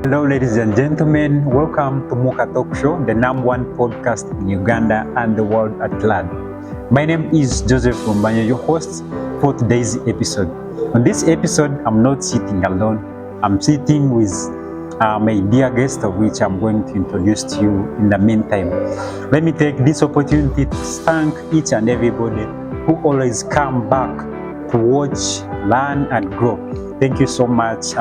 Hello, ladies and gentlemen. Welcome to Muka Talk Show, the #1 podcast in Uganda and the world at large. My name is Rwomubanyoro, your host for today's episode. On this episode, I'm not sitting alone. I'm sitting with my dear guest, of which I'm going to introduce to you in the meantime. Let me take this opportunity to thank each and everybody who always come back to watch, learn, and grow. Thank you so much.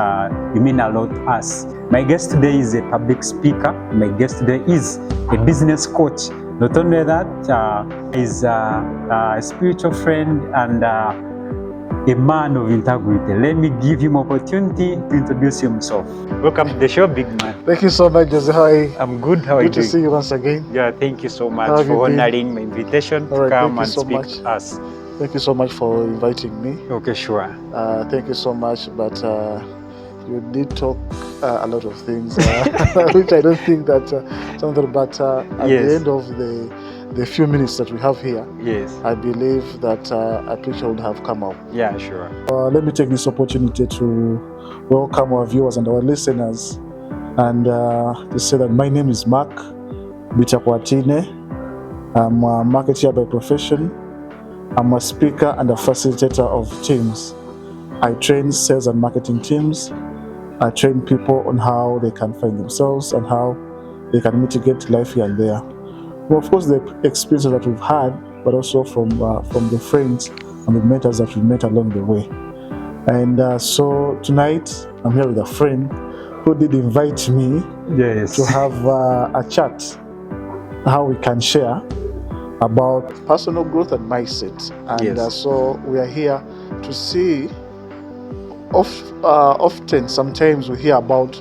You mean a lot to us. My guest today is a public speaker. My guest today is a business coach. Not only that, he's a spiritual friend and a man of integrity. Let me give him opportunity to introduce himself. Welcome to the show, big man. Thank you so much, Jose. How are you? I'm good. How are you doing? Good to see you once again. Yeah, thank you so much for honoring my invitation to come and speak to us. Thank you so much for inviting me. Okay, sure. Thank you so much, but you did talk a lot of things, which I don't think that something. But at the end of the few minutes that we have here, I believe that a picture would have come out. Yeah, sure. Let me take this opportunity to welcome our viewers and our listeners, and to say that my name is Mark Bitakwatine. I'm a marketer by profession. I'm a speaker and a facilitator of teams. I train sales and marketing teams. I train people on how they can find themselves and how they can mitigate life here and there. Well, of course, the experiences that we've had, but also from the friends and the mentors that we met along the way. And so tonight, I'm here with a friend who did invite me to have a chat, how we can share about personal growth and mindset. And so we are here to see, often, sometimes we hear about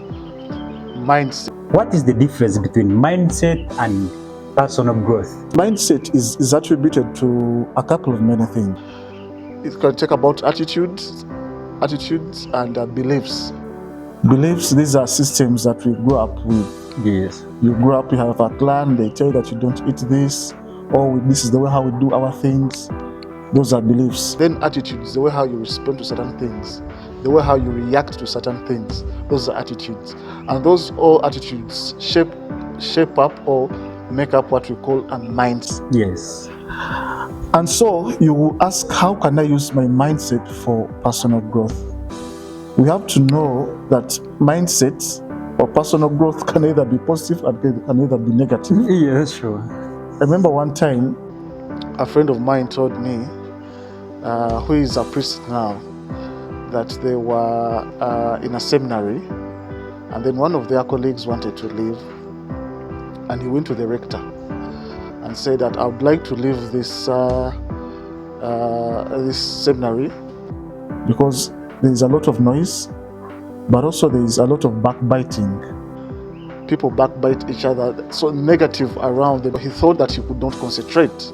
mindset. What is the difference between mindset and personal growth? Mindset is attributed to a couple of many things. It can talk about attitudes and beliefs. Beliefs, these are systems that we grow up with. Yes. You grow up, you have a clan, they tell you that you don't eat this, or this is the way how we do our things. Those are beliefs. Then attitudes, the way how you respond to certain things, the way how you react to certain things. Those are attitudes, and those all attitudes shape up or make up what we call a mindset. Yes. And so you will ask, how can I use my mindset for personal growth? We have to know that mindset or personal growth can either be positive and can either be negative. Yeah, sure. I remember one time a friend of mine told me, who is a priest now, that they were in a seminary, and then one of their colleagues wanted to leave, and he went to the rector and said that I would like to leave this seminary because there is a lot of noise, but also there is a lot of backbiting. People backbite each other, so negative around them. He thought that he could not concentrate,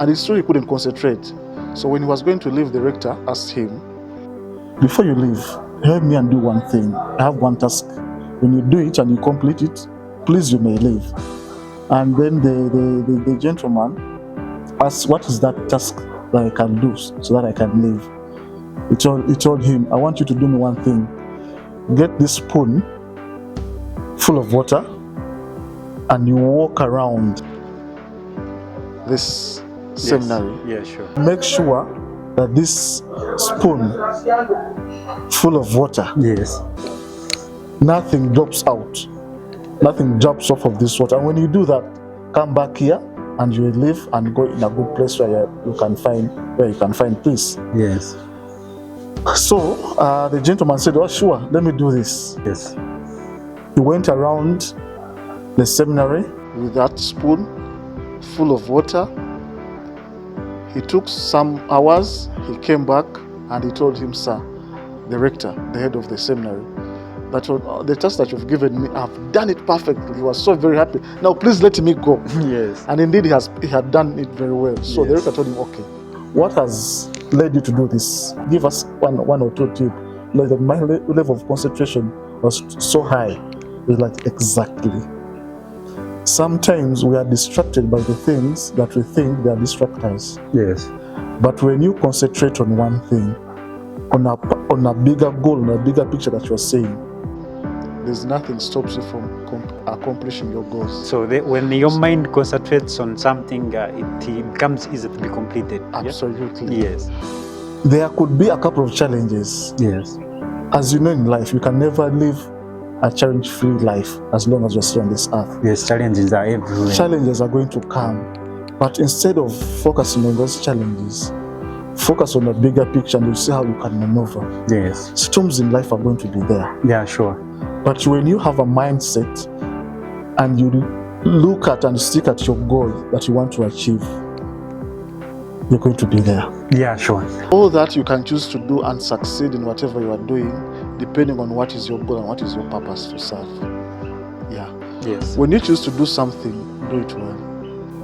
and it's true, he couldn't concentrate. So when he was going to leave, the rector asked him, before you leave, help me and do one thing. I have one task. When you do it and you complete it, please, you may leave. And then the gentleman asked, what is that task that I can do so that I can leave? He told him, I want you to do me one thing. Get this spoon full of water and you walk around this seminary. Yeah, sure. Make sure that this spoon full of water, nothing drops out. Nothing drops off of this water. And when you do that, come back here and you will live and go in a good place where you can find peace. Yes. So the gentleman said, oh sure, let me do this. Yes. He went around the seminary with that spoon full of water. He took some hours, he came back and he told him, sir, the rector, the head of the seminary, that the task that you've given me, I've done it perfectly. He was so very happy. Now please let me go. Yes. And indeed he had done it very well. So the rector told him, okay, what has led you to do this? Give us one or two tips. Like my level of concentration was so high. He's like, exactly. Sometimes we are distracted by the things that we think they are distractors. Yes. But when you concentrate on one thing, on a bigger goal, on a bigger picture that you're saying, there's nothing stops you from accomplishing your goals. So when your mind concentrates on something, it becomes easy to be completed. Absolutely. Yes. There could be a couple of challenges. Yes. As you know, in life, you can never live a challenge-free life as long as you're still on this earth. Yes, challenges are everywhere. Challenges are going to come. But instead of focusing on those challenges, focus on the bigger picture and you'll see how you can maneuver. Yes. Storms in life are going to be there. Yeah, sure. But when you have a mindset and you look at and stick at your goal that you want to achieve, you're going to be there. Yeah, sure. All that you can choose to do and succeed in whatever you are doing, depending on what is your goal and what is your purpose to serve. Yeah. Yes. When you choose to do something, do it well.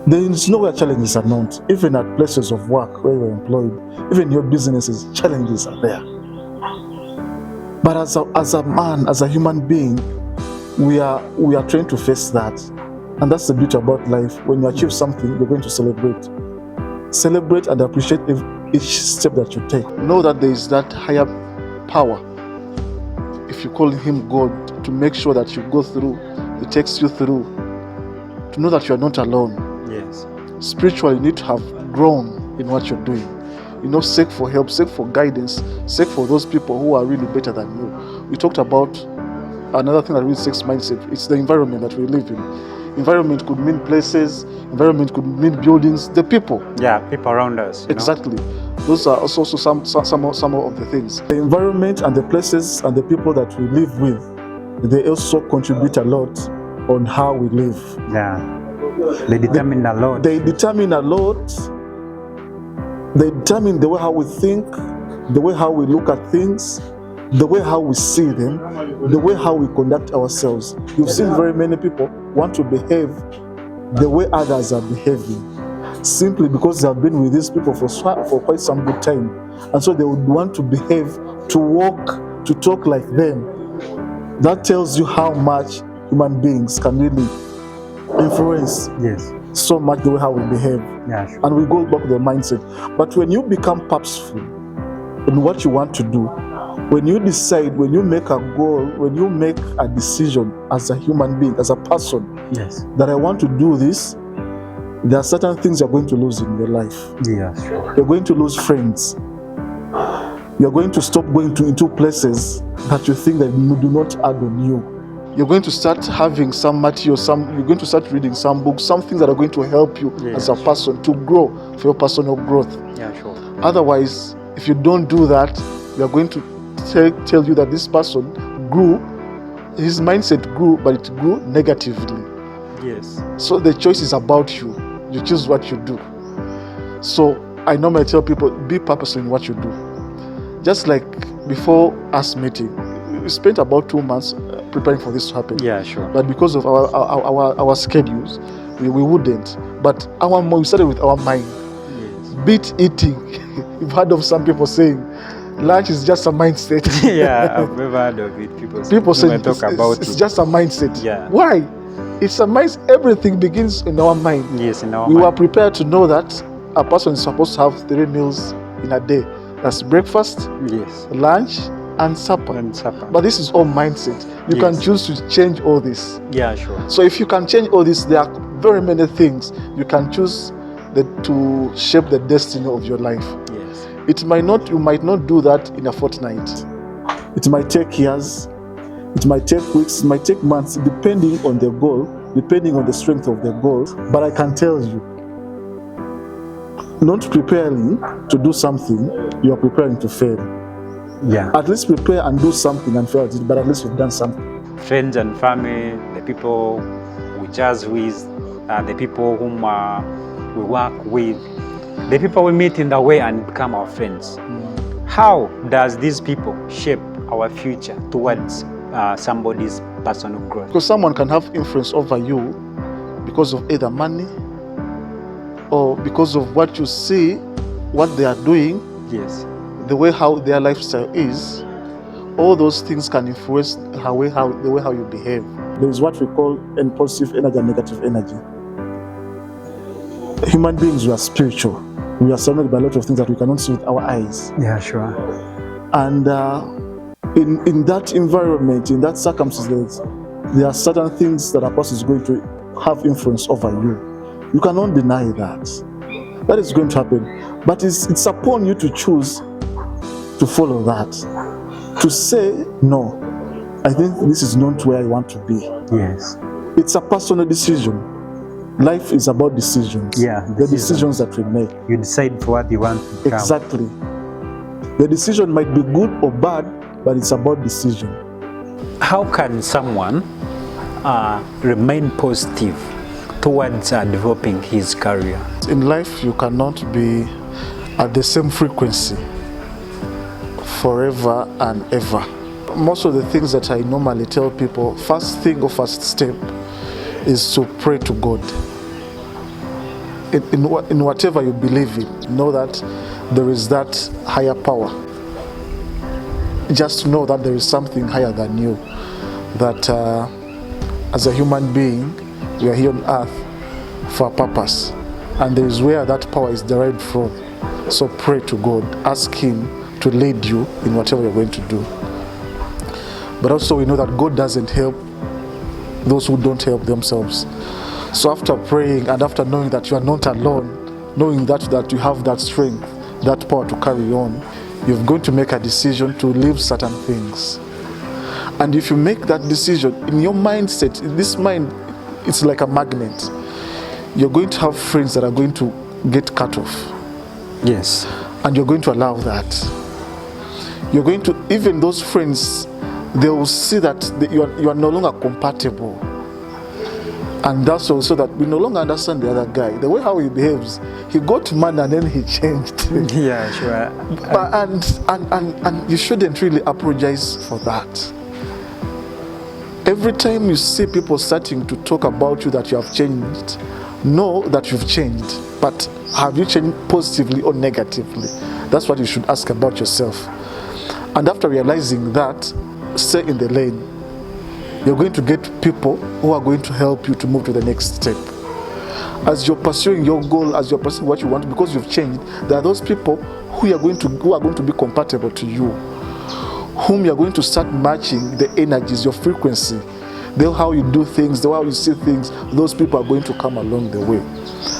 There is nowhere challenges are not. Even at places of work where you're employed, even your businesses, challenges are there. But as a man, as a human being, we are trained to face that. And that's the beauty about life. When you achieve something, you're going to celebrate. Celebrate and appreciate each step that you take. Know that there is that higher power, if you call him God, to make sure that you go through, he takes you through, to know that you are not alone. Yes. Spiritually, you need to have grown in what you're doing. Seek for help, seek for guidance, seek for those people who are really better than you. We talked about another thing that really takes mindset. It's the environment that we live in. Environment could mean places, environment could mean buildings, the people. Yeah, people around us. Exactly. Those are also some of the things. The environment and the places and the people that we live with, they also contribute a lot on how we live. Yeah. They determine a lot. They determine a lot. They determine the way how we think, the way how we look at things, the way how we see them, the way how we conduct ourselves. You've seen very many people want to behave the way others are behaving, simply because they have been with these people for quite some good time. And so they would want to behave, to walk, to talk like them. That tells you how much human beings can really influence so much the way how we behave. Yeah, sure. And we go back to the mindset. But when you become purposeful in what you want to do, when you decide, when you make a goal, when you make a decision as a human being, as a person, that I want to do this, there are certain things you're going to lose in your life. Yeah, sure. You're going to lose friends. You're going to stop going into places that you think that do not add on you. You're going to start having some material, you're going to start reading some books, some things that are going to help you as a person to grow for your personal growth. Yeah, sure. Otherwise, if you don't do that, you're going to tell you that this person grew, his mindset grew, but it grew negatively. Yes. So the choice is about you. You choose what you do. So I normally tell people, be purposeful in what you do. Just like before us meeting, we spent about 2 months preparing for this to happen. Yeah, sure. But because of our schedules, we wouldn't. But we started with our mind. Yes. Beat eating. You've heard of some people saying, lunch is just a mindset. Yeah, I've never heard of it. People say it's just a mindset. Yeah. Why? It's a mindset. Everything begins in our mind. Yes, in our mind. We were prepared to know that a person is supposed to have 3 meals in a day. That's breakfast, lunch, and supper. But this is all mindset. You can choose to change all this. Yeah, sure. So if you can change all this, there are very many things you can choose to shape the destiny of your life. Yes. You might not do that in a fortnight. It might take years, it might take weeks, it might take months, depending on the goal, depending on the strength of the goal. But I can tell you, not preparing to do something, you are preparing to fail. Yeah. At least prepare and do something and fail at it, but at least you've done something. Friends and family, the people we jazz with, the people whom we work with, the people we meet in the way and become our friends. How does these people shape our future towards somebody's personal growth? Because someone can have influence over you because of either money or because of what you see, what they are doing. Yes. The way how their lifestyle is. All those things can influence the way how you behave. There is what we call positive energy and negative energy. Human beings, we are spiritual. We are surrounded by a lot of things that we cannot see with our eyes. Yeah, sure. And in that environment, in that circumstance, there are certain things that a person is going to have influence over you. You cannot deny that. That is going to happen. But it's upon you to choose to follow that. To say, no, I think this is not where I want to be. Yes. It's a personal decision. Life is about decisions. Yeah. The decisions that we make. You decide for what you want to become. Exactly. The decision might be good or bad, but it's about decision. How can someone remain positive towards developing his career? In life, you cannot be at the same frequency forever and ever. Most of the things that I normally tell people, first thing or first step is to pray to God. In whatever you believe in, know that there is that higher power. Just know that there is something higher than you. That as a human being, we are here on earth for a purpose. And there is where that power is derived from. So pray to God. Ask Him to lead you in whatever you're going to do. But also we know that God doesn't help those who don't help themselves. So after praying and after knowing that you are not alone, knowing that you have that strength, that power to carry on, you're going to make a decision to leave certain things. And if you make that decision, in your mindset, this mind, it's like a magnet. You're going to have friends that are going to get cut off. Yes. And you're going to allow that. You're going to, even those friends, they will see that you are no longer compatible. And that's also that we no longer understand the other guy. The way how he behaves, he got mad and then he changed. Yeah, sure. And you shouldn't really apologize for that. Every time you see people starting to talk about you that you have changed, know that you've changed. But have you changed positively or negatively? That's what you should ask about yourself. And after realizing that, stay in the lane. You're going to get people who are going to help you to move to the next step. As you're pursuing your goal, as you're pursuing what you want, because you've changed, there are those people who are going to be compatible to you, whom you're going to start matching the energies, your frequency, the how you do things, the how you see things. Those people are going to come along the way.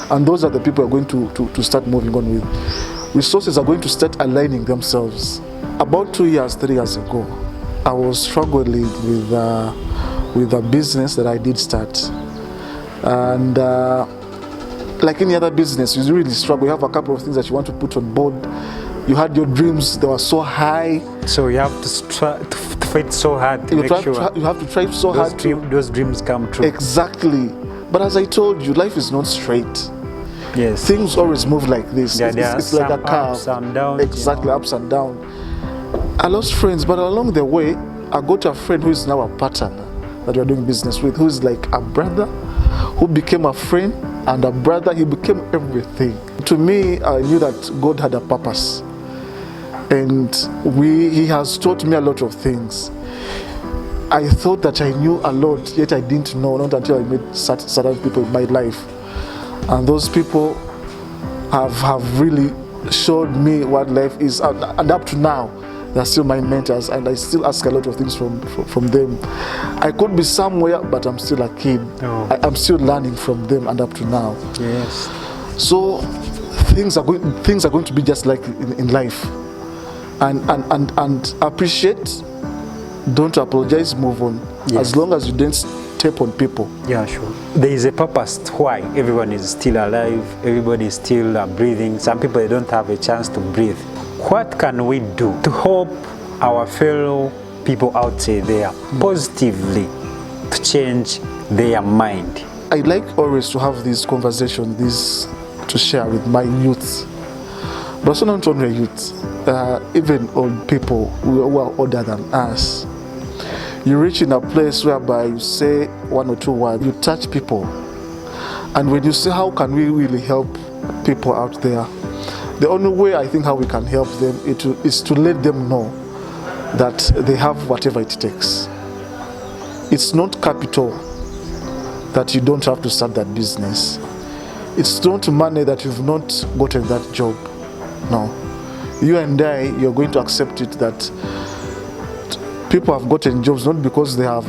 And those are the people you're going to start moving on with. Resources are going to start aligning themselves. About 3 years ago, I was struggling with a business that I did start. And like any other business, you really struggle. You have a couple of things that you want to put on board. You had your dreams, they were so high. So you have to fight so hard to make sure you have to try so hard to those dreams come true. Exactly. But as I told you, life is not straight. Yes. Things always move like this. Yeah, it's like a car. Ups and downs. Exactly, ups and downs. I lost friends, but along the way, I got a friend who is now a partner that we're doing business with, who is like a brother, who became a friend, and a brother. He became everything. To me, I knew that God had a purpose. And he has taught me a lot of things. I thought that I knew a lot, yet I didn't know, not until I met certain people in my life. And those people have really showed me what life is. And up to now, they're still my mentors, and I still ask a lot of things from them. I could be somewhere, but I'm still a kid. Oh. I'm still learning from them, and up to now. Yes. So things are going to be just like in life. And appreciate, don't apologize, move on. Yes. As long as you don't step on people. Yeah, sure. There is a purpose to why everyone is still alive, everybody is still breathing. Some people, they don't have a chance to breathe. What can we do to help our fellow people out there positively to change their mind? I like always to have these conversations, to share with my youth. But also not only youth, even old people who are older than us. You reach in a place whereby you say one or two words, you touch people. And when you say, how can we really help people out there? The only way I think how we can help them is to let them know that they have whatever it takes. It's not capital that you don't have to start that business. It's not money that you've not gotten that job. No. You and I, you're going to accept it that People have gotten jobs not because they have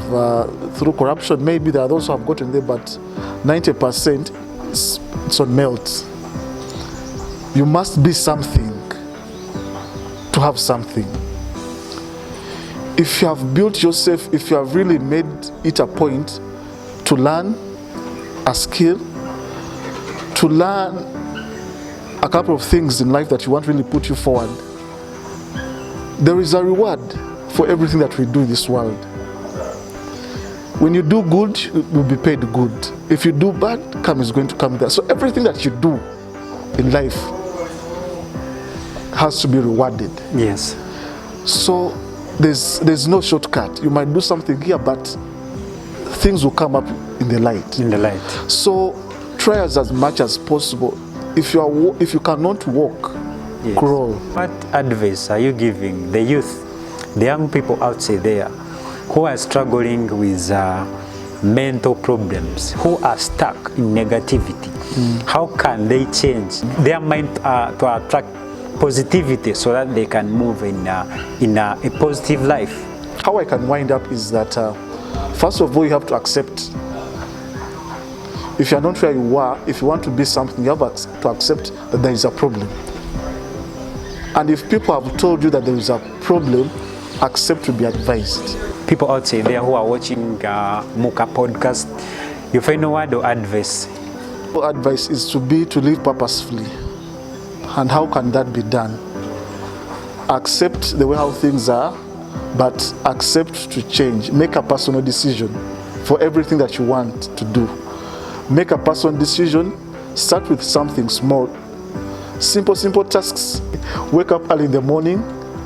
through corruption. Maybe there are those who have gotten there, but 90% it's on melt. You must be something to have something. If you have built yourself, if you have really made it a point to learn a skill, to learn a couple of things in life that you want to really put you forward, there is a reward for everything that we do in this world. When you do good, you will be paid good. If you do bad, karma is going to come there. So everything that you do in life has to be rewarded. Yes. So there's no shortcut. You might do something here, but things will come up in the light. In the light. So try as much as possible. If you cannot walk, Yes. crawl. What advice are you giving the youth, the young people outside there who are struggling with mental problems, who are stuck in negativity? How can they change their mind to attract positivity so that they can move in a positive life? How I can wind up is that first of all, you have to accept. If you are not where you are, if you want to be something, you have to accept that there is a problem. And if people have told you that there is a problem, accept to be advised. People outside there who are watching Muka Podcast, your final word or advice? Advice is to live purposefully. And how can that be done? Accept the way how things are, but accept to change. Make a personal decision for everything that you want to do. Make a personal decision. Start with something small. Simple tasks. Wake up early in the morning,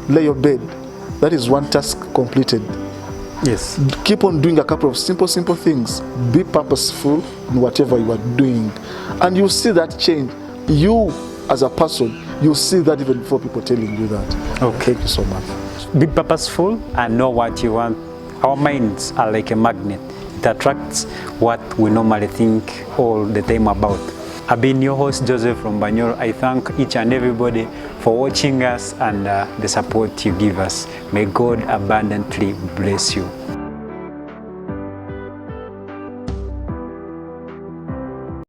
lay your bed. That is one task completed. Yes. Keep on doing a couple of simple things. Be purposeful in whatever you are doing. And you'll see that change. You, as a person, you'll see that even before people telling you that. Okay. Thank you so much. Be purposeful and know what you want. Our minds are like a magnet. It attracts what we normally think all the time about. I've been your host, Joseph Rwomubanyoro. I thank each and everybody for watching us and the support you give us. May God abundantly bless you.